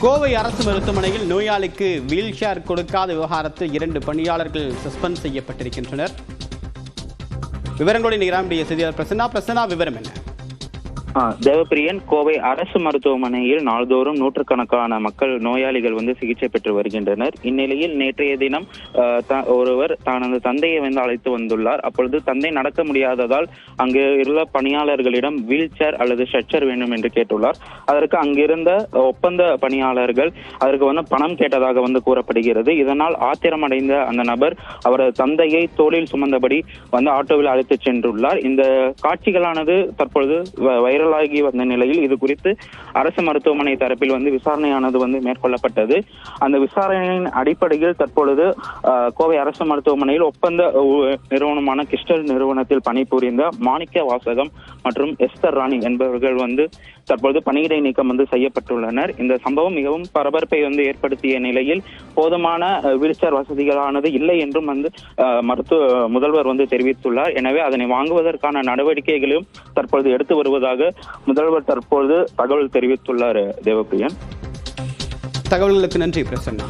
கோவை அரசு மருத்துவமனையில் நோயாளிக்கு வீல் சேர் கொடுக்காத விவகாரத்தில் 2 பணியாளர்கள் சஸ்பெண்ட் செய்யப்பட்டிருக்கின்றனர். விவரங்களோடு நிகராமுடைய செய்தியாளர் பிரசன்னா விவரம் என்ன? தேவப்பிரியன், கோவை அரசு மருத்துவமனையில் நாள்தோறும் நூற்றுக்கணக்கான மக்கள் நோயாளிகள் சிகிச்சை பெற்று வருகின்றனர். இந்நிலையில் நேற்றைய தினம் ஒருவர் தனது தந்தையை அழைத்து வந்துள்ளார். அப்பொழுது தந்தை நடக்க முடியாததால் அங்கு உள்ள பணியாளர்களிடம் வீல் சேர் அல்லது ஸ்ட்ரெச்சர் வேண்டும் என்று கேட்டுள்ளார். அதற்கு அங்கிருந்த ஒப்பந்த பணியாளர்கள் அதற்கு பணம் கேட்டதாக கூறப்படுகிறது. இதனால் ஆத்திரமடைந்த அந்த நபர் அவரது தந்தையை தோளில் சுமந்தபடி ஆட்டோவில் அழைத்து சென்றுள்ளார். இந்த காட்சிகளானது தற்பொழுது வைரலாகி வந்த நிலையில் இது குறித்து அரசு மருத்துவமனை தரப்பில் விசாரணையானது மேற்கொள்ளப்பட்டது. அந்த விசாரணையின் அடிப்படையில் தற்பொழுது கோவை அரசு மருத்துவமனையில் ஒப்பந்த நிறுவனமான கிறிஸ்டல் நிறுவனத்தில் பணிபுரிந்த மாணிக்க வாசகம் மற்றும் எஸ்தர் ராணி என்பவர்கள் தற்பொழுது பணியிடை நீக்கம் செய்யப்பட்டுள்ளனர். இந்த சம்பவம் மிகவும் பரபரப்பை ஏற்படுத்திய நிலையில் போதுமான வீல்சேர் வசதிகளானது இல்லை என்றும் முதல்வர் தெரிவித்துள்ளார். எனவே அதனை வாங்குவதற்கான நடவடிக்கைகளையும் தற்பொழுது எடுத்து வருவதாக முதல்வர் தற்போது தகவல் தெரிவித்துள்ளார். தேவப்பிரியன், தகவல்களுக்கு நன்றி பிரசன்னா.